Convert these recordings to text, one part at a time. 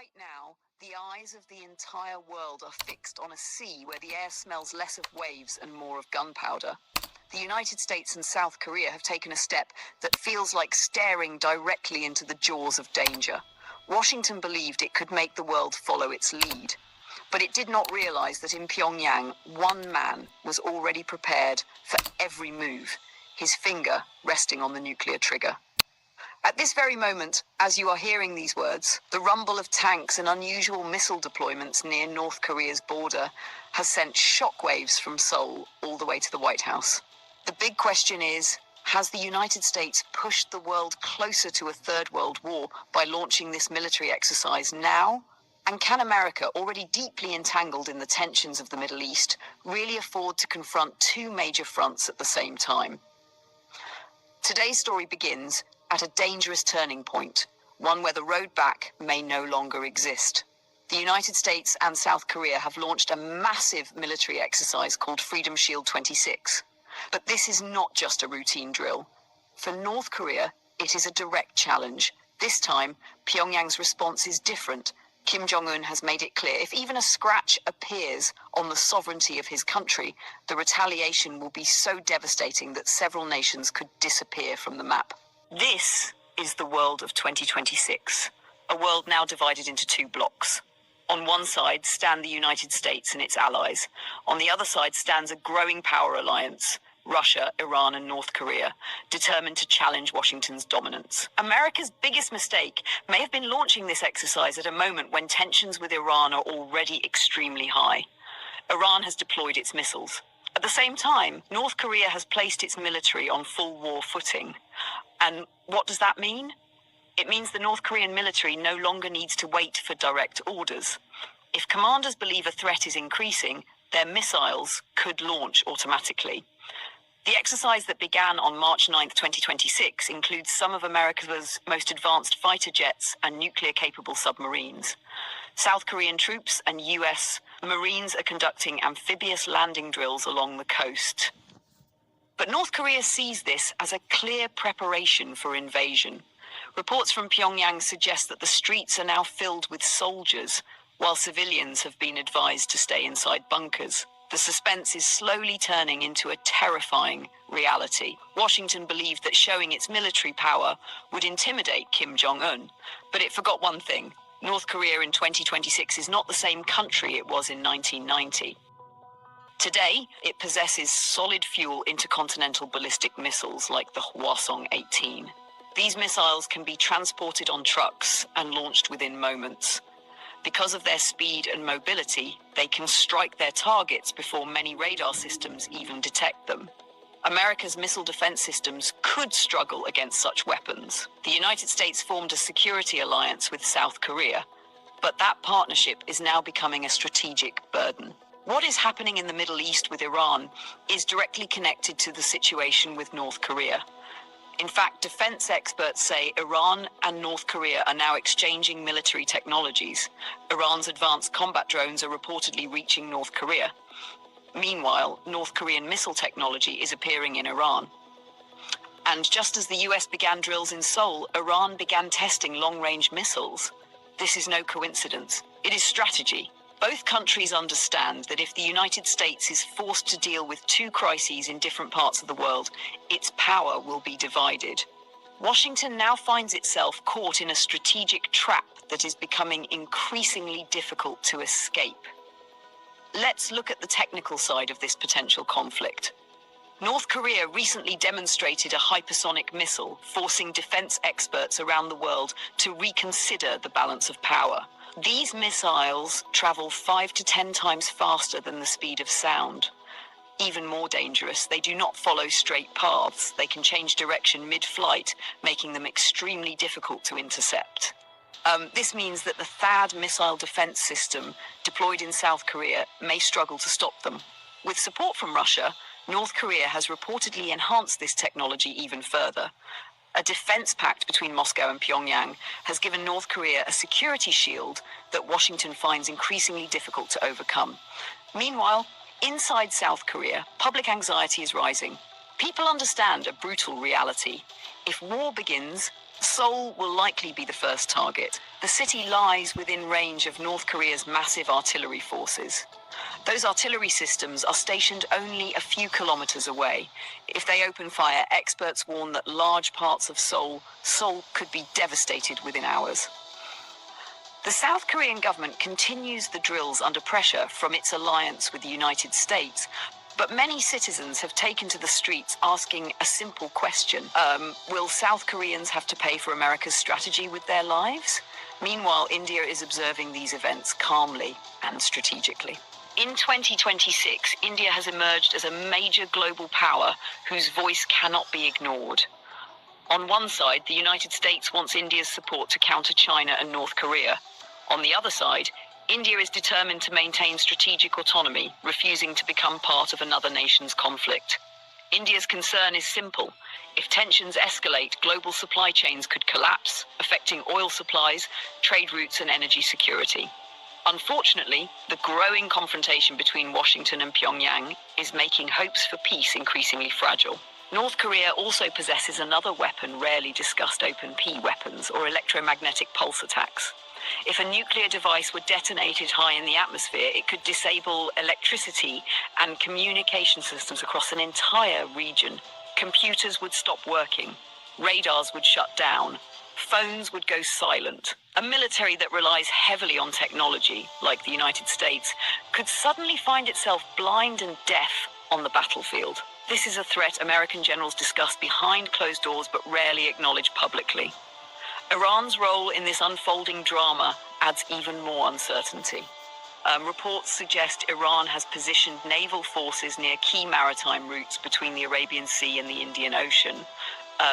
Right now, the eyes of the entire world are fixed on a sea where the air smells less of waves and more of gunpowder. The United States and South Korea have taken a step that feels like staring directly into the jaws of danger. Washington believed it could make the world follow its lead. But it did not realize that in Pyongyang, one man was already prepared for every move, his finger resting on the nuclear trigger. At this very moment, as you are hearing these words, the rumble of tanks and unusual missile deployments near North Korea's border has sent shockwaves from Seoul all the way to the White House. The big question is, has the United States pushed the world closer to a third world war by launching this military exercise now? And can America, already deeply entangled in the tensions of the Middle East, really afford to confront two major fronts at the same time? Today's story begins at a dangerous turning point, one where the road back may no longer exist. The United States and South Korea have launched a massive military exercise called Freedom Shield 26. But this is not just a routine drill. For North Korea, it is a direct challenge. This time, Pyongyang's response is different. Kim Jong-un has made it clear if even a scratch appears on the sovereignty of his country, the retaliation will be so devastating that several nations could disappear from the map. This is the world of 2026, a world now divided into two blocks. On one side stand the United States and its allies. On the other side stands a growing power alliance, Russia, Iran and North Korea, determined to challenge Washington's dominance. America's biggest mistake may have been launching this exercise at a moment when tensions with Iran are already extremely high. Iran has deployed its missiles. At the same time, North Korea has placed its military on full war footing. And what does that mean? It means the North Korean military no longer needs to wait for direct orders. If commanders believe a threat is increasing, their missiles could launch automatically. The exercise that began on March 9, 2026 includes some of America's most advanced fighter jets and nuclear-capable submarines. South Korean troops and US Marines are conducting amphibious landing drills along the coast. But North Korea sees this as a clear preparation for invasion. Reports from Pyongyang suggest that the streets are now filled with soldiers, while civilians have been advised to stay inside bunkers. The suspense is slowly turning into a terrifying reality. Washington believed that showing its military power would intimidate Kim Jong-un, but it forgot one thing. North Korea in 2026 is not the same country it was in 1990. Today, it possesses solid-fuel intercontinental ballistic missiles like the Hwasong-18. These missiles can be transported on trucks and launched within moments. Because of their speed and mobility, they can strike their targets before many radar systems even detect them. America's missile defense systems could struggle against such weapons. The United States formed a security alliance with South Korea, but that partnership is now becoming a strategic burden. What is happening in the Middle East with Iran is directly connected to the situation with North Korea. In fact, defense experts say Iran and North Korea are now exchanging military technologies. Iran's advanced combat drones are reportedly reaching North Korea. Meanwhile, North Korean missile technology is appearing in Iran. And just as the US began drills in Seoul, Iran began testing long-range missiles. This is no coincidence. It is strategy. Both countries understand that if the United States is forced to deal with two crises in different parts of the world, its power will be divided. Washington now finds itself caught in a strategic trap that is becoming increasingly difficult to escape. Let's look at the technical side of this potential conflict. North Korea recently demonstrated a hypersonic missile, forcing defense experts around the world to reconsider the balance of power. These missiles travel 5 to 10 times faster than the speed of sound. Even more dangerous, they do not follow straight paths. They can change direction mid-flight, making them extremely difficult to intercept. This means that the THAAD missile defense system deployed in South Korea may struggle to stop them. With support from Russia, North Korea has reportedly enhanced this technology even further. A defense pact between Moscow and Pyongyang has given North Korea a security shield that Washington finds increasingly difficult to overcome. Meanwhile, inside South Korea, public anxiety is rising. People understand a brutal reality. If war begins, Seoul will likely be the first target. The city lies within range of North Korea's massive artillery forces. Those artillery systems are stationed only a few kilometers away. If they open fire, experts warn that large parts of Seoul could be devastated within hours. The South Korean government continues the drills under pressure from its alliance with the United States, but many citizens have taken to the streets asking a simple question. Will South Koreans have to pay for America's strategy with their lives? Meanwhile, India is observing these events calmly and strategically. In 2026, India has emerged as a major global power whose voice cannot be ignored. On one side, the United States wants India's support to counter China and North Korea. On the other side, India is determined to maintain strategic autonomy, refusing to become part of another nation's conflict. India's concern is simple. If tensions escalate, global supply chains could collapse, affecting oil supplies, trade routes, and energy security. Unfortunately, the growing confrontation between Washington and Pyongyang is making hopes for peace increasingly fragile. North Korea also possesses another weapon rarely discussed: open P weapons, or electromagnetic pulse attacks. If a nuclear device were detonated high in the atmosphere, it could disable electricity and communication systems across an entire region. Computers would stop working, radars would shut down, phones would go silent. A military that relies heavily on technology, like the United States, could suddenly find itself blind and deaf on the battlefield. This is a threat American generals discuss behind closed doors but rarely acknowledge publicly. Iran's role in this unfolding drama adds even more uncertainty. Reports suggest Iran has positioned naval forces near key maritime routes between the Arabian Sea and the Indian Ocean.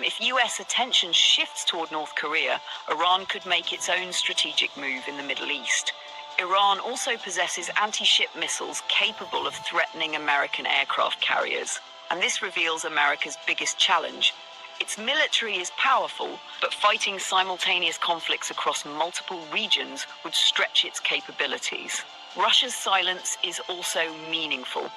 If US attention shifts toward North Korea, Iran could make its own strategic move in the Middle East. Iran also possesses anti-ship missiles capable of threatening American aircraft carriers. And this reveals America's biggest challenge. Its military is powerful, but fighting simultaneous conflicts across multiple regions would stretch its capabilities. Russia's silence is also meaningful.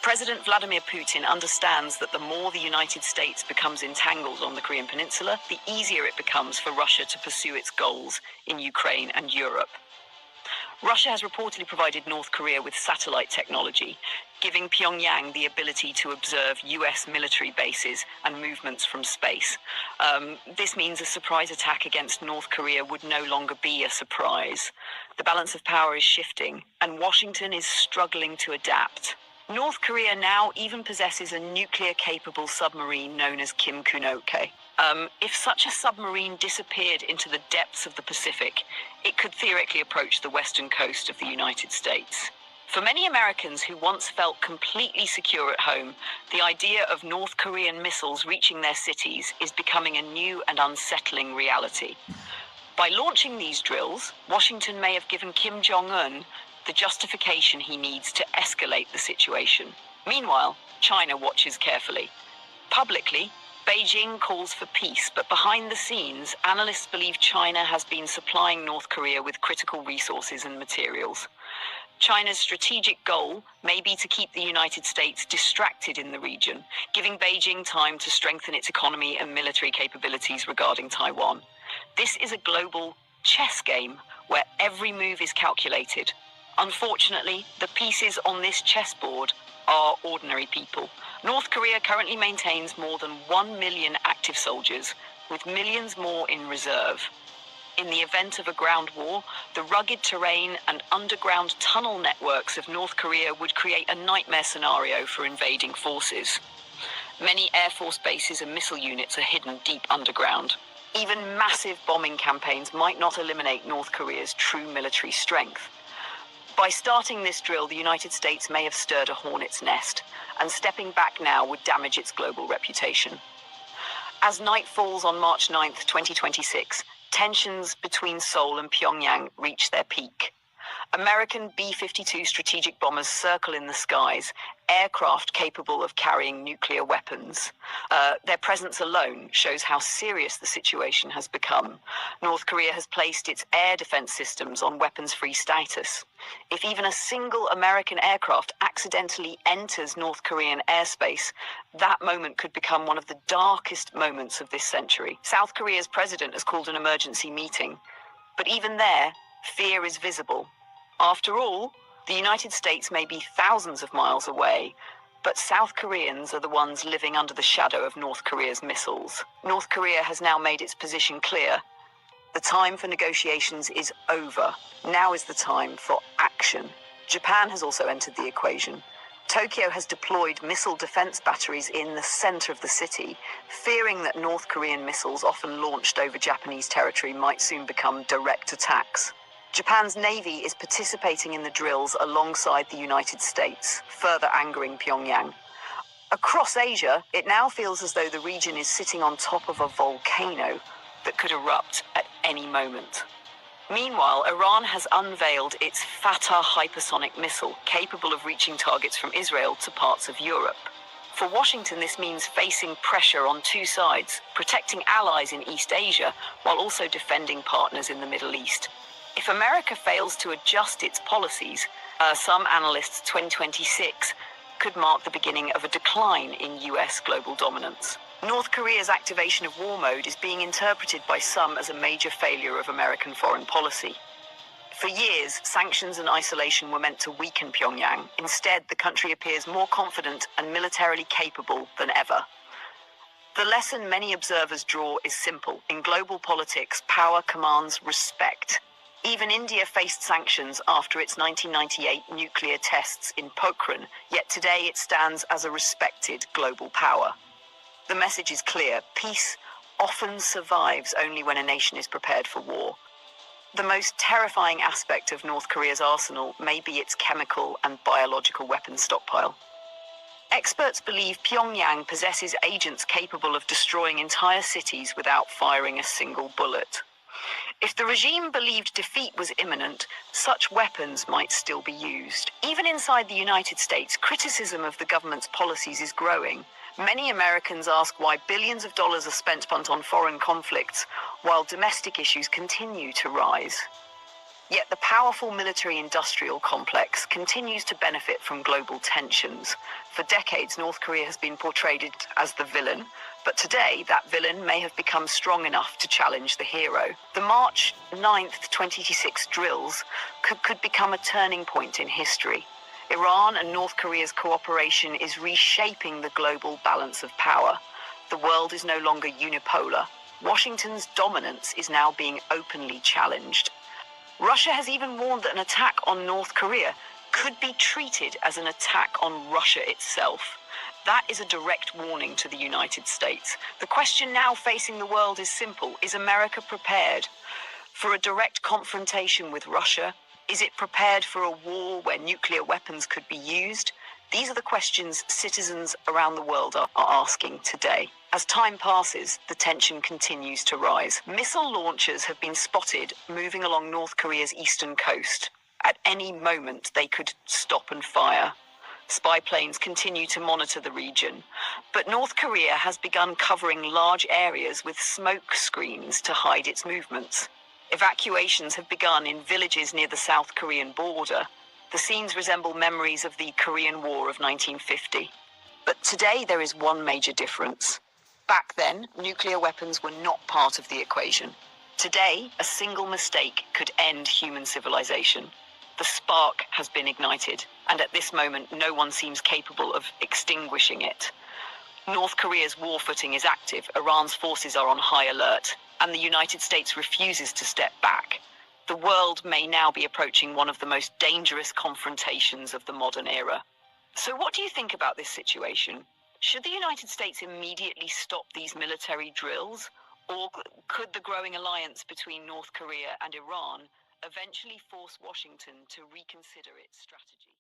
President Vladimir Putin understands that the more the United States becomes entangled on the Korean Peninsula, the easier it becomes for Russia to pursue its goals in Ukraine and Europe. Russia has reportedly provided North Korea with satellite technology, giving Pyongyang the ability to observe US military bases and movements from space. This means a surprise attack against North Korea would no longer be a surprise. The balance of power is shifting, and Washington is struggling to adapt. North Korea now even possesses a nuclear-capable submarine known as Kim Kunoke. If such a submarine disappeared into the depths of the Pacific, it could theoretically approach the western coast of the United States. For many Americans who once felt completely secure at home, the idea of North Korean missiles reaching their cities is becoming a new and unsettling reality. By launching these drills, Washington may have given Kim Jong-un the justification he needs to escalate the situation. Meanwhile, China watches carefully. Publicly, Beijing calls for peace, but behind the scenes, analysts believe China has been supplying North Korea with critical resources and materials. China's strategic goal may be to keep the United States distracted in the region, giving Beijing time to strengthen its economy and military capabilities regarding Taiwan. This is a global chess game where every move is calculated. Unfortunately, the pieces on this chessboard are ordinary people. North Korea currently maintains more than 1 million active soldiers, with millions more in reserve. In the event of a ground war, the rugged terrain and underground tunnel networks of North Korea would create a nightmare scenario for invading forces. Many Air Force bases and missile units are hidden deep underground. Even massive bombing campaigns might not eliminate North Korea's true military strength. By starting this drill, the United States may have stirred a hornet's nest, and stepping back now would damage its global reputation. As night falls on March 9th, 2026, tensions between Seoul and Pyongyang reach their peak. American B-52 strategic bombers circle in the skies, aircraft capable of carrying nuclear weapons. Their presence alone shows how serious the situation has become. North Korea has placed its air defense systems on weapons-free status. If even a single American aircraft accidentally enters North Korean airspace, that moment could become one of the darkest moments of this century. South Korea's president has called an emergency meeting, but even there, fear is visible. After all, the United States may be thousands of miles away, but South Koreans are the ones living under the shadow of North Korea's missiles. North Korea has now made its position clear. The time for negotiations is over. Now is the time for action. Japan has also entered the equation. Tokyo has deployed missile defense batteries in the center of the city, fearing that North Korean missiles often launched over Japanese territory might soon become direct attacks. Japan's navy is participating in the drills alongside the United States, further angering Pyongyang. Across Asia, it now feels as though the region is sitting on top of a volcano that could erupt at any moment. Meanwhile, Iran has unveiled its Fatah hypersonic missile, capable of reaching targets from Israel to parts of Europe. For Washington, this means facing pressure on two sides, protecting allies in East Asia while also defending partners in the Middle East. If America fails to adjust its policies, some analysts 2026 could mark the beginning of a decline in US global dominance. North Korea's activation of war mode is being interpreted by some as a major failure of American foreign policy. For years, sanctions and isolation were meant to weaken Pyongyang. Instead, the country appears more confident and militarily capable than ever. The lesson many observers draw is simple. In global politics, power commands respect. Even India faced sanctions after its 1998 nuclear tests in Pokhran, yet today it stands as a respected global power. The message is clear: peace often survives only when a nation is prepared for war. The most terrifying aspect of North Korea's arsenal may be its chemical and biological weapons stockpile. Experts believe Pyongyang possesses agents capable of destroying entire cities without firing a single bullet. If the regime believed defeat was imminent, such weapons might still be used. Even inside the United States, criticism of the government's policies is growing. Many Americans ask why billions of dollars are spent on foreign conflicts, while domestic issues continue to rise. Yet the powerful military-industrial complex continues to benefit from global tensions. For decades, North Korea has been portrayed as the villain, but today that villain may have become strong enough to challenge the hero. The March 9th, 2026 drills could become a turning point in history. Iran and North Korea's cooperation is reshaping the global balance of power. The world is no longer unipolar. Washington's dominance is now being openly challenged. Russia has even warned that an attack on North Korea could be treated as an attack on Russia itself. That is a direct warning to the United States. The question now facing the world is simple. Is America prepared for a direct confrontation with Russia? Is it prepared for a war where nuclear weapons could be used? These are the questions citizens around the world are asking today. As time passes, the tension continues to rise. Missile launchers have been spotted moving along North Korea's eastern coast. At any moment, they could stop and fire. Spy planes continue to monitor the region, but North Korea has begun covering large areas with smoke screens to hide its movements. Evacuations have begun in villages near the South Korean border. The scenes resemble memories of the Korean War of 1950. But today there is one major difference. Back then, nuclear weapons were not part of the equation. Today, a single mistake could end human civilization. The spark has been ignited, and at this moment, no one seems capable of extinguishing it. North Korea's war footing is active, Iran's forces are on high alert, and the United States refuses to step back. The world may now be approaching one of the most dangerous confrontations of the modern era. So what do you think about this situation? Should the United States immediately stop these military drills? Or could the growing alliance between North Korea and Iran eventually force Washington to reconsider its strategy?